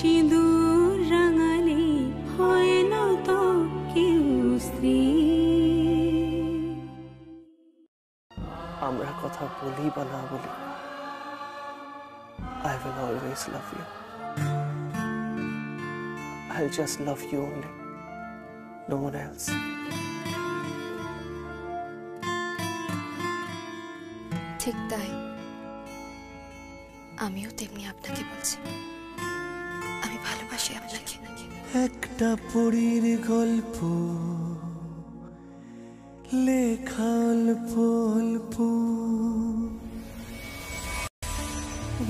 সিঁদুর রাঙালে হয় না তো কেউ স্ত্রী। আমরা কথা বলি বা না বলি, I will always love you. I'll just love you only, no one else. ঠিক তাই, আমিও তেমনি আপনাকে বলছি, আমি ভালোবাসি আপনাকে। একটা পরীর গল্প লেখা অল্প অল্প।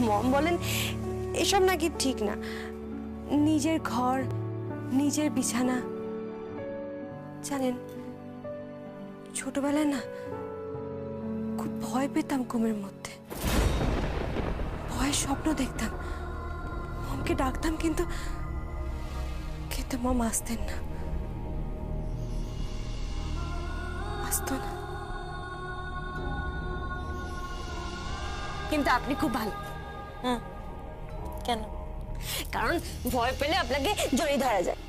মম বলেন এসব নাকি ঠিক না, নিজের ঘর নিজের বিছানা। জানেন ছোটবেলায় না খুব ভয় পেতাম ঘুমের মধ্যে, ভয়ের স্বপ্ন দেখতাম, মমকে ডাকতাম কিন্তু কিন্তু মম আসতেন না, আসতো না। কিন্তু আপনি খুব ভালো। কেন? কারণ ভয় পেলে আপনাকে জড়িয়ে ধরা যায়।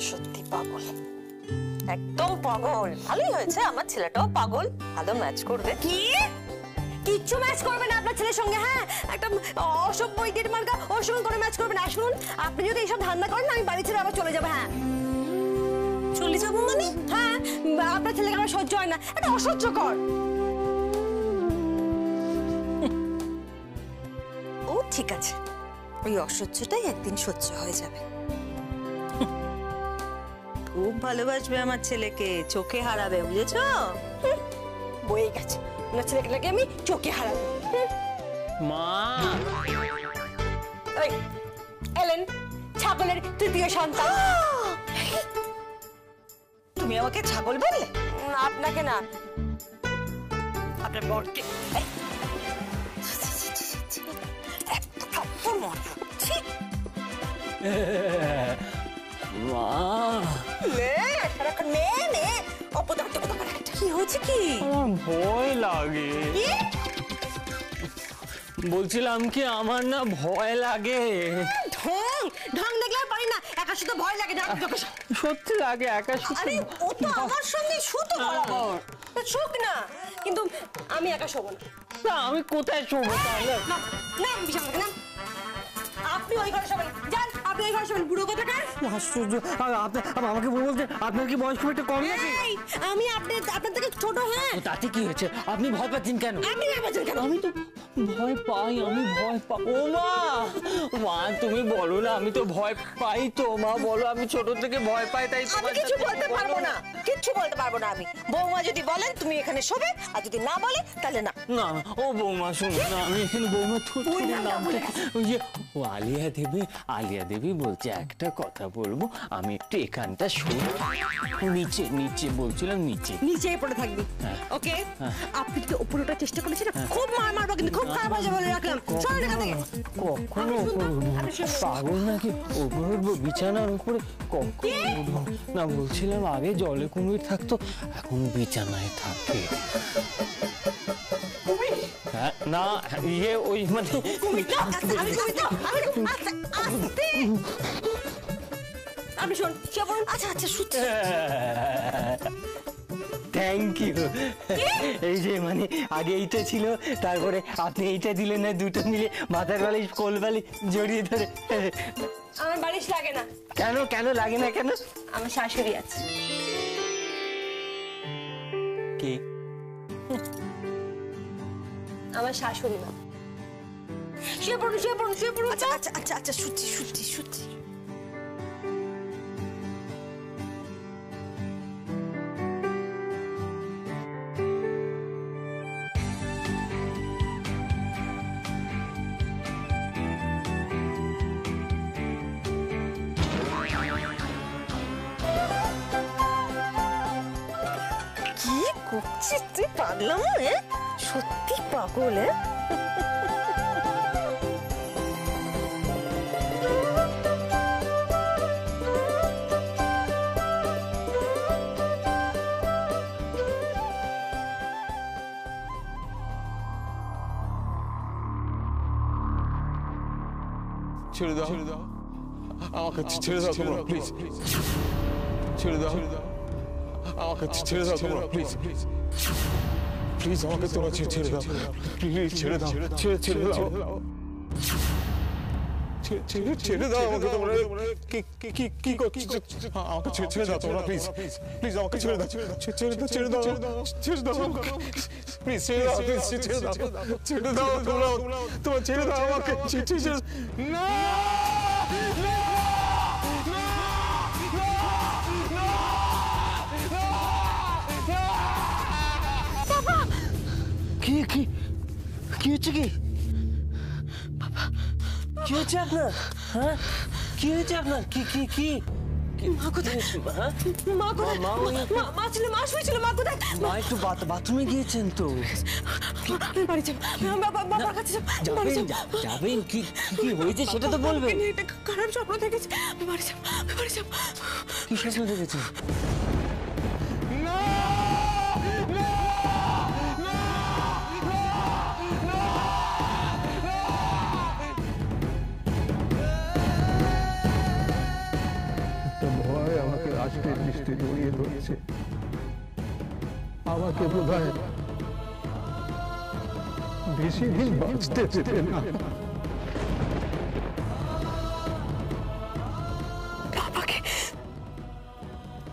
সত্যি পাগল, একদম পাগল। ভালোই হয়েছে, আমার ছেলেটাও পাগল, ভালো ম্যাচ করবে। কি কিচ্ছু ম্যাচ করবে না আপনার ছেলের সঙ্গে। হ্যাঁ, একটা অসভ্য ইডিয়েট মার্কা ওর সঙ্গে কোনো ম্যাচ করবে না। শুনুন, আপনি যদি এইসব ধান্দা করেন আমি বাড়ি ছেড়ে আবার চলে যাবো। হ্যাঁ চলে যাবো মানে? হ্যাঁ, আপনার ছেলেকে আমার সহ্য হয় না, এটা অসহ্যকর। ও ঠিক আছে, ওই অসহ্যটাই একদিন সহ্য হয়ে যাবে। খুব ভালোবাসবে আমার ছেলেকে, চোখে হারাবে, বুঝেছো? বয়ে গেছে, আপনার ছেলেকে আমি চোখে হারাবো। মা এলেন ছাগলের তৃতীয় সন্তান। তুমি আমাকে ছাগল বললে? আপনাকে না, আপনার বরকে। কি হচ্ছে? কি আমার ভয় লাগে। বলছিলাম কি আমার না ভয় লাগে। ঢং ঢং দেখলে আর পারি না, একা শুধু ভয় লাগে। সত্যি লাগে একা শুধু। আরে ও তো আমার সঙ্গে শুতো বরাবর, শোক না, কিন্তু আমি একা শোবো না। না আমি কোথায় শোবো তাহলে? না না বিশাল না, আপনি ওই ঘরে শোবেন, যান আপনি ওই ঘরে শোবেন। বুড়ো কোথাকার। আশ্চর্য, আপনি আমাকে বলতে আপনার কি বয়স খুব একটা কম নাকি? আমি আপনার থেকে ছোট। হ্যাঁ তাতে কি হয়েছে? আপনি ভয় পাচ্ছেন কেন? আপনি ভয় পাচ্ছেন কেন? আমি তো ভয় পাই, আমি ভয় পাই। ও মা, মা তুমি বলো না, আমি তো ভয় পাই তো। মা বলো, আমি ছোট থেকে ভয় পাই, তাই আমি কিছু বলতে পারবো না, কিচ্ছু বলতে পারবো না আমি। বৌমা যদি বলেন তুমি এখানে শোবে, আর যদি না বলে তাহলে না। না ও বৌমা শুনো না, আমি এখানে বৌমা নামটা ওই যে ও আলিয়া দেবী, আলিয়া দেবী বলছে একটা কথা বলবো, আমি একটু এখানটা শুনি। নিচে নিচে বলছিলাম, নিচে নিচে পড়ে থাকবি। ওকে, আপনি যদি উপরে ওঠার চেষ্টা করেছেন খুব মার মারবো, কিন্তু খুব খারাপ হয়ে যাবে বলে রাখলাম। সরে এখান থেকে। কখনো পাগল নাকি? উপরে উঠবো, বিছানার উপরে কখনো উঠবো না। বলছিলাম আগে জলে কুমির থাকতো, এখন বিছানায় থাকে। হ্যাঁ না, ইয়ে ওই মানে আপনি শোন। আচ্ছা আচ্ছা শুনছি। Thank you. এই যে মানে আগে এইটা ছিল, তারপরে আপনি এইটা দিলেন না, দুটো মিলে মাথার বালিশ কোল বালিশ জড়িয়ে ধরে। আমার বালিশ লাগে না। কেন কেন লাগে না কেন? আমার শাশুড়ি আছে। কি? আমার শাশুড়ি মা। শুয়ে পড়ুন শুয়ে পড়ুন শুয়ে পড়ুন। আচ্ছা আচ্ছা আচ্ছা আচ্ছা শুনছি শুনছি শুনছি। কি করছিস তুই পাগলাম? সত্যি পাগল। ছেড়ে দাও, আমাকে ছেড়ে দাও তোমরা প্লিজ, ছেড়ে দাও, আমাকে ছেড়ে দাও তোমরা প্লিজ, প্লিজ আমাকে তোমরা ছেড়ে দাও, প্লিজ ছেড়ে দাও, ছেড়ে দাও, ছেড়ে দাও আমাকে তোমরা। কি করছো? আমাকে ছেড়ে দাও তোমরা প্লিজ, প্লিজ আমাকে ছেড়ে দাও, ছেড়ে দাও, প্লিজ ছেড়ে দাও, ছেড়ে দাও তোমরা, তোমরা ছেড়ে দাও আমাকে, না কি কি কি হচ্ছে? কি কি হচ্ছে আপনার? হ্যাঁ, কি হয়েছে আপনার? কি কি কি মা কোথায়? হ্যাঁ, মা কোথায়? মা ছিল, মা শুয়েছিল, মা কোথায়? মা একটু বাথরুমে গিয়েছেন তো। আমি বাড়ি যাব, বাবার কাছে যাবেন? কি কি হয়েছে সেটা তো বলবেন। একটা খারাপ স্বপ্ন দেখেছি, আমি বাড়ি যাব। কি স্বপ্ন দেখেছেন? ভয় আমাকে আস্তে আস্তে জড়িয়ে ধরছে, আমাকে বোধহয় বেশি দিন বাঁচতে দেবে না।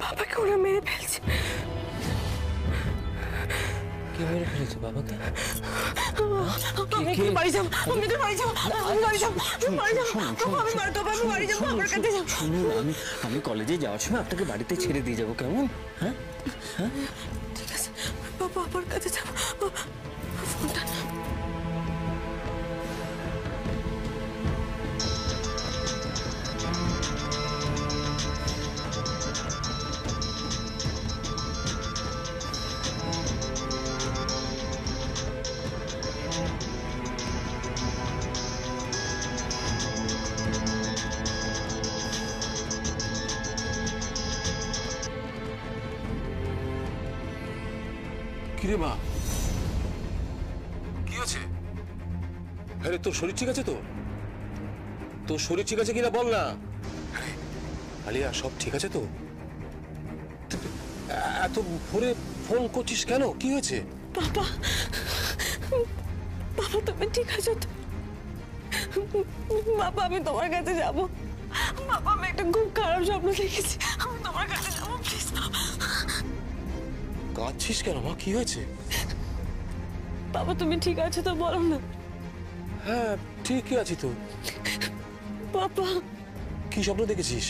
বাবাকে ওরা মেরে ফেলছে। কে মেরে ফেলেছে বাবাকে? বাড়ি যাব, আমি তো বাড়ি যাব, আমি বাড়ি যাব, শুনুন, আমি কলেজে যাওয়ার সময় আপনাকে বাড়িতে ছেড়ে দিয়ে যাবো, কেমন? হ্যাঁ, ঠিক আছে, বাবার কাছে যাব। ফোনটা কিরে মা, কি হয়েছে? আরে তোর শরীর ঠিক আছে তো? তোর শরীর ঠিক আছে কিনা বল না। আলিয়া, সব ঠিক আছে তো? এত ভোরে ফোন করছিস কেন? কি হয়েছে? বাবা, তুমি ঠিক আছো তো? বাবা, আমি তোমার কাছে যাব। বাবা, আমি একটা খুব খারাপ স্বপ্ন দেখেছি, আমি তোমার কাছে যাব, প্লিজ। কাঁদছিস কেন মা? কি হয়েছে? বাবা, তুমি ঠিক আছো তো? বলো না। হ্যাঁ, ঠিকই আছি তো। বাবা, কি স্বপ্ন দেখেছিস?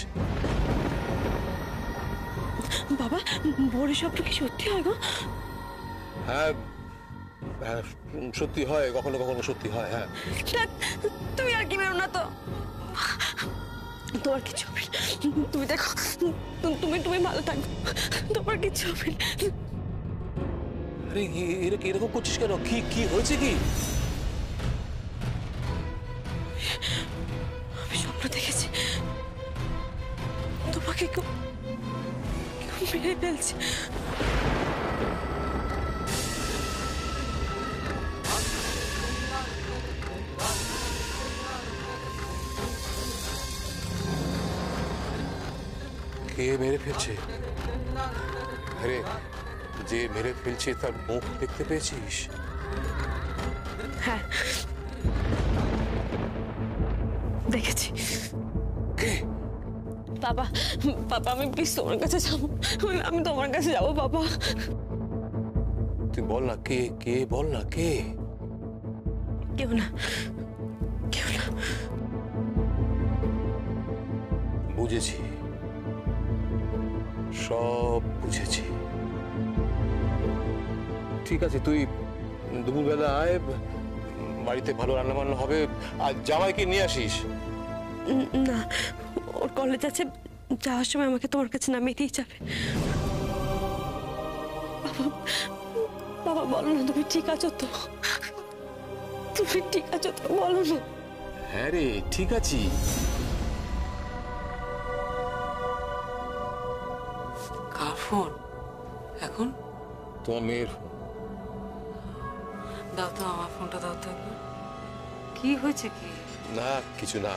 বাবা, ভোরের স্বপ্ন কি সত্যি হয় গো? হ্যাঁ, সত্যি হয়, কখনো কখনো সত্যি হয়। হ্যাঁ, তুমি আর কি বেরো না তো, তোমার কিছু হবে না। তুমি দেখো, তুমি ভালো থাকো, তোমার কিছু হবে না। আরে এরকম করছিস কেন? কি হয়েছে? কি আমি স্বপ্ন দেখেছি, তোমাকে কেউ মেরে ফেলছে। কে মেরে ফেলছে? আরে, যে মেরে ফেলছে তার মুখ দেখতে পেয়েছিস? হ্যাঁ, দেখেছি। বাবা, আমি প্লিজ তোমার কাছে যাবো, আমি তোমার কাছে যাবো বাবা। তুই বল না, কে বল না, কে? কেউ না। বুঝেছি, সব বুঝেছি। ঠিক আছে, তুই দুপুরবেলা আয়, বাড়িতে ভালো রান্না বান্না হবে, আর জামাইকে নিয়ে আসিস। না, ওর কলেজ আছে, যাওয়ার সময় আমাকে তোমার কাছে নামিয়ে দিয়ে যাবে। বাবা, বলো না, তুমি ঠিক আছো তো? তুমি ঠিক আছো তো? বলো না। হ্যাঁ রে, ঠিক আছি। কার ফোন এখন? তোমার মেয়ের ফোন। দাও তো, আমার ফোনটা দাও তো একবার। কি কি হয়েছে কি? না কিছু না।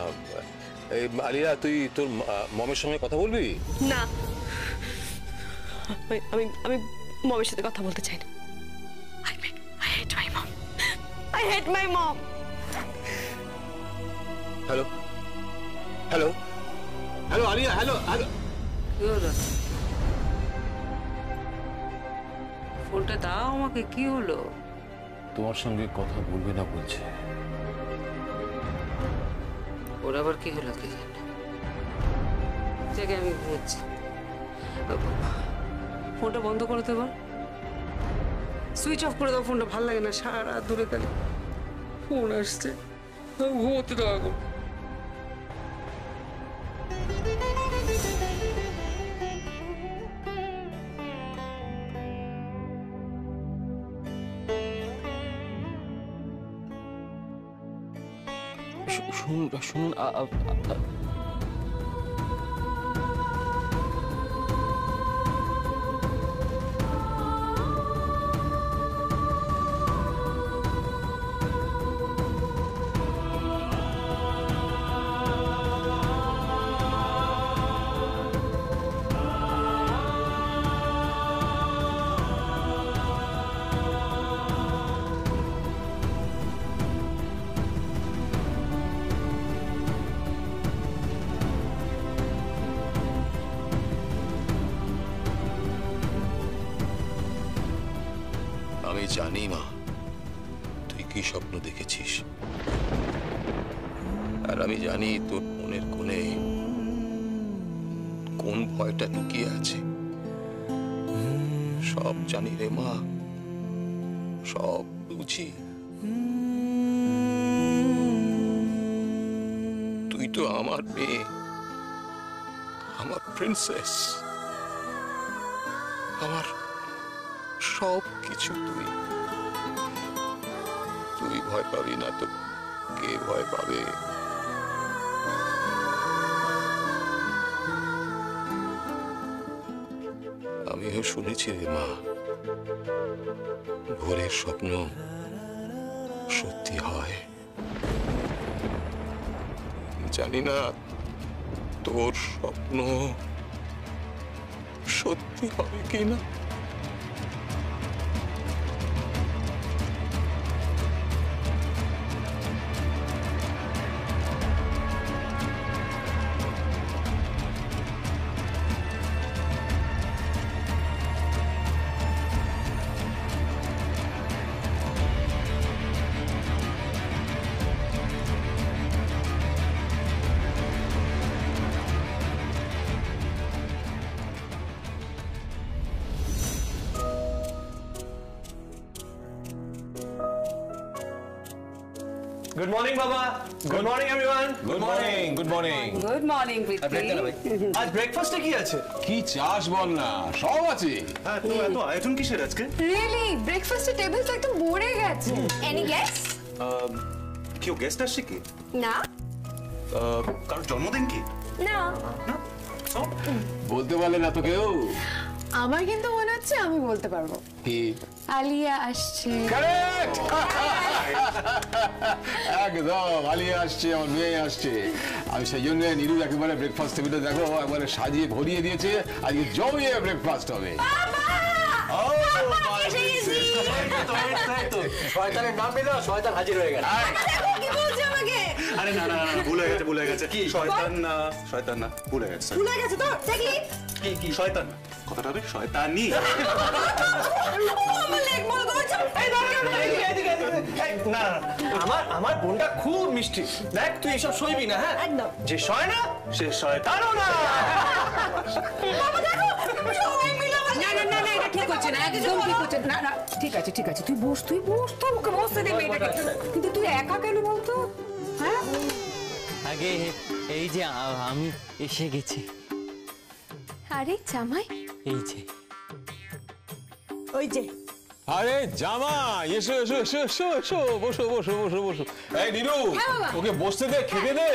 এই আলিয়া, তুই তোর মমের সঙ্গে কথা বলবি? না, আমি আমি মমের সাথে কথা বলতে চাই না। I hate my mom. I hate my mom. Hello hello hello Alia, hello hello. কি হলো? ফোনটা দাও আমাকে, কি হলো? তোমার সঙ্গে কথা বলবে না বলছে। ওর আবার কি হলো কে জানে। আমি ঘুমোচ্ছি, ফোনটা বন্ধ করে দেবো, সুইচ অফ করে দাও ফোনটা। ভালো লাগে না সারা রাত ধরে খালি ফোন আসছে। ঘুমোতে দাও এখন। শুনুন শুনুন, আমি জানি মা, তুই কি স্বপ্ন দেখেছিস, আর আমি জানি তোর মনের কোণে কোন ভয়টা লুকিয়ে আছে। সব জানি রে মা, সব বুঝি। তুই তো আমার মেয়ে, আমার প্রিন্সেস, আমার সব কিছু। তুই তুই ভয় পাবি না তো কে ভয় পাবে? আমিও শুনেছি রে মা, ভোরের স্বপ্ন সত্যি হয়। জানি না তোর স্বপ্ন সত্যি হবে কিনা। Good morning, Baba. Good morning, everyone. Good morning, good morning. Good morning আজ ব্রেকফাস্টে কি আছে? কি চাস বল না, সব আছে। হ্যাঁ, তো এত আয়োজন কিসের আজকে? রিয়েলি ব্রেকফাস্টের টেবিল তো একদম ভরে গেছে। Any guess? কেউ গেস্ট আসছে কি? না কারোর জন্মদিন কি? না, বলতে পারলে না তো কেউ? আমার কিন্তু মনে হচ্ছে আমি বলতে পারবো। কি? আলিয়া আসছে। কারেক্ট, একদম। আলিয়া আসছে, আমার মেয়ে আসছে। আমি সেই জন্য নীরু একেবারে ব্রেকফাস্ট টেবিলটা দেখো একবারে সাজিয়ে ভরিয়ে দিয়েছে। আজকে জমিয়ে ব্রেকফাস্ট হবে। শয়তানের নাম পেলে শয়তান হাজির হয়ে গেল। আরে না না না, ভুলে গেছে, ভুলে গেছে। কি শয়তান না, শয়তান না, ভুলে গেছে। ভুলে গেছে তো দেখলি? কি কি শয়তান না, কথাটা হবে শয়তানি। না আমার বোনটা খুব মিষ্টি। দেখ তুই এসব সইবি না। হ্যাঁ একদম। যে সয় না সে শয়তানও না। না না না না, এটা ঠিক হচ্ছে না, একদম ঠিক হচ্ছে না। না ঠিক আছে ঠিক আছে, তুই বস তোর ওকে বসতে দে মেয়েটাকে। কিন্তু তুই একা কেন বলতো? হ্যাঁ আগে এই যে আমি এসে গেছি। আরে জামাই, এই যে ওই যে আরে জামা, এসো এসো এসো এসো এসো, বসো বসো বসো বসো। এই নীলু, ওকে বসতে দে, খেতে দে।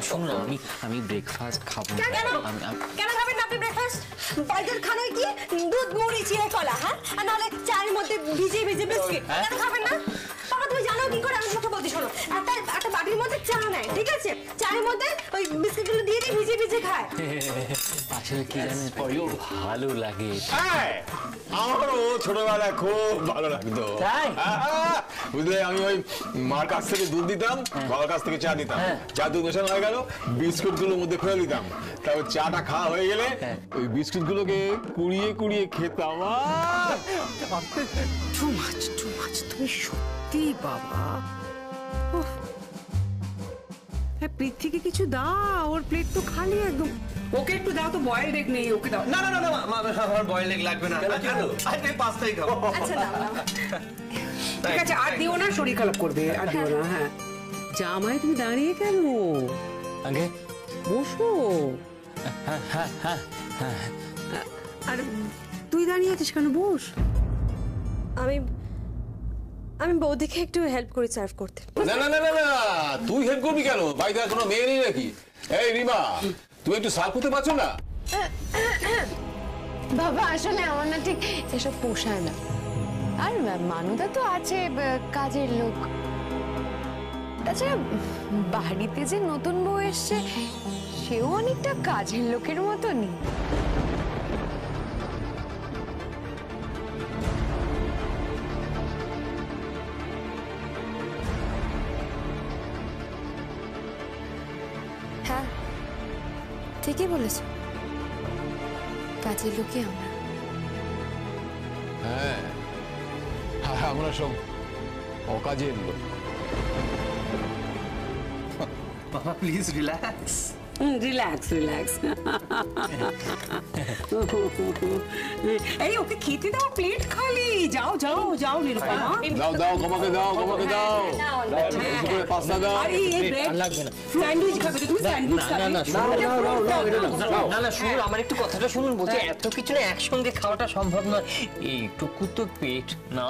শুনুন, আমি ব্রেকফাস্ট খাবো। কেন খাবেন না আপনি ব্রেকফাস্ট? বাইরের খানায় কি দুধ মুড়ি চিড়ে কলা, হ্যাঁ, আর নাহলে চায়ের মধ্যে ভিজে ভিজে বিস্কিট, কেন খাবেন না? বাবা তুমি জানো কি করে? আমি মুখে বলতে শোনো, একটা বাটির মধ্যে চা নেয়, ঠিক আছে, চায়ের মধ্যে ওই বিস্কিটগুলো দিয়ে দিয়ে ভিজে ভিজে খায়। আসলে কি জানেন, ভালো লাগে। আমারও ছোটবেলায় খুব ভালো লাগতো। বুঝলে, আমি ওই মার কাছ থেকে দুধ দিতাম, বাবার কাছ থেকে চা দিতাম, চা দুধ মেশানো হয়ে গেল, বিস্কুট গুলোর মধ্যে ফেলে দিতাম, তারপর চাটা খাওয়া হয়ে গেলে ওই বিস্কুট গুলোকে কুড়িয়ে কুড়িয়ে খেতাম। টু মাচ, তুমি সত্যি বাবা। হ্যাঁ, পৃথ্বীকে কিছু দাও, ওর প্লেট তো খালি একদম। ওকে একটু দাও তো, বয়েল এগ নেই, ওকে দাও। না না না না, আমার বয়েল এগ লাগবে না। আরে পাস্তাই খাবো। আচ্ছা দাও দাও। ঠিক আছে, আর দিও না, শরীর খারাপ করবে, আর দিও না। হ্যাঁ, জামাই তুমি দাঁড়িয়ে কেন? আগে বসো। আর তুই দাঁড়িয়ে আছিস কেন? বস। আমি বৌদিকে একটু হেল্প করি সার্ভ করতে। না না না না না, তুই হেল্প করবি কেন? বাড়িতে কোনো মেয়ে নেই নাকি? এই রিমা, তুই একটু সার্ভ করতে পারছো না? বাবা আসলে আমার না ঠিক এসব পোষায় না। আর মানুদা তো আছে কাজের লোক। তাছাড়া বাড়িতে যে নতুন বউ এসছে, সেও অনেকটা কাজের লোকের মতনই। হ্যাঁ ঠিকই বলেছ, কাজের লোকই আমরা। হ্যাঁ, আমরা সব অকাজের লোক। বাবা প্লিজ রিল্যাক্স। Relax relax. এই ওকে খেতে দাও, প্লেট খালি। যাও যাও যাও নিরুপমা। দাও দাও, কমাকে দাও, কমাকে দাও, পাস্তা দাও। লাগবে না। স্যান্ডউইচ খাবে? তুমি স্যান্ডউইচ খাবে? না না, শুনুন, আমার একটু কথাটা শুনুন। বলছি, এত কিছু না একসঙ্গে খাওয়াটা সম্ভব নয়, এইটুকু তো পেট না।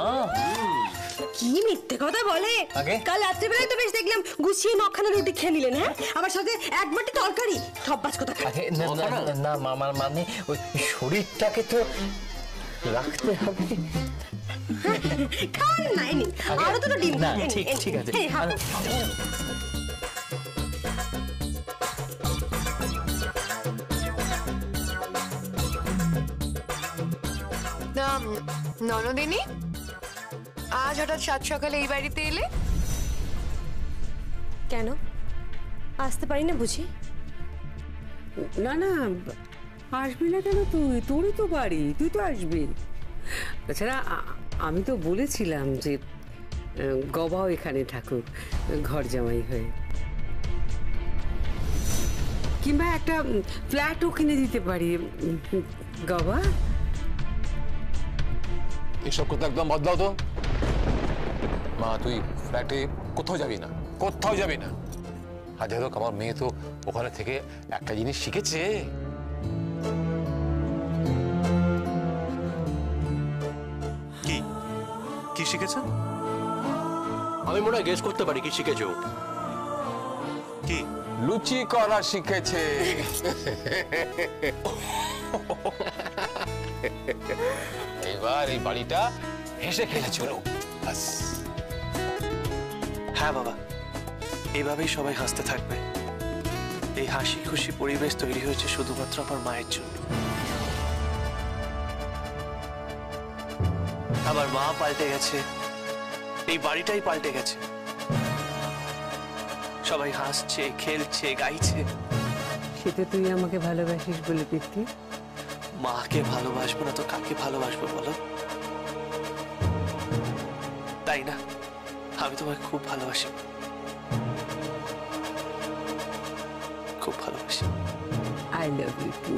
কি মিথ্যে কথা বলে! আগে? কাল রাত্রিবেলায় তো বেশ দেখলাম গুছিয়ে নখানা রুটি খেয়ে নিলেন, হ্যাঁ, আমার সাথে এক বাটি তরকারি, সব বাজ কথা। আরে না না না, মামার মানে ওই শরীরটাকে তো রাখতে হবে। খান নাই নি, আরো দুটো ডিম। না ঠিক আছে। ননদিনী, আজ হঠাৎ সাত সকালে এই বাড়িতে এলে? কেন আসতে পারি না বুঝি? না না, আসবি না কেন? তোরই তো বাড়ি, তুই তো আসবি। তাছাড়া আমি তো বলেছিলাম যে গবাও এখানে থাকুক ঘর জামাই হয়ে, কিংবা একটা ফ্ল্যাটও কিনে দিতে পারি। গবা, এসব কথা একদম বদলাও তো। মা, তুই ফ্ল্যাটে কোথাও যাবি না, কোথাও যাবি না। আর যাই হোক, আমার মেয়ে তো ওখানে থেকে একটা জিনিস শিখেছে। কি কি শিখেছে? আমি মনে হয় গেস করতে পারি কি শিখেছো। কি? লুচি করা শিখেছে। এবার এই বাড়িটা হেসে খেলে চলো। হ্যাঁ বাবা, এইভাবেই সবাই হাসতে থাকবে। এই হাসি খুশি পরিবেশ তৈরি হয়েছে শুধুমাত্র আমার মায়ের জন্য। আমার মা পাল্টে গেছে, এই বাড়িটাই পাল্টে গেছে। সবাই হাসছে, খেলছে, গাইছে। সেটা তুই আমাকে ভালোবাসিস বলে পৃথ্বী। মাকে ভালোবাসবো না তো কাকে ভালোবাসবো বলো? তাই না? আমি তোমায় খুব ভালোবাসি, খুব ভালোবাসি। I love you too.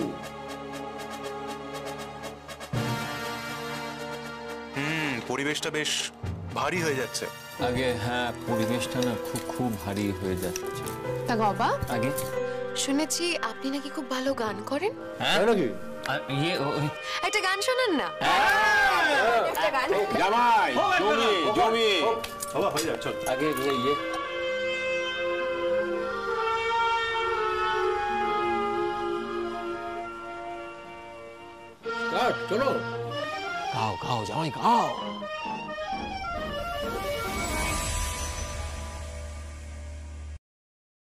পরিবেশটা বেশ ভারী হয়ে যাচ্ছে। আগে হ্যাঁ, পরিবেশটা না খুব ভারী হয়ে যাচ্ছে। তা গবা, আগে শুনেছি আপনি নাকি খুব ভালো গান করেন। হ্যাঁ, ইয়ে একটা গান শোনান না। একটা গান। জামাই জমি জমি বাবা হয়ে যাক চল আগে ইয়ে চলো গাও গাও জামাই গাও।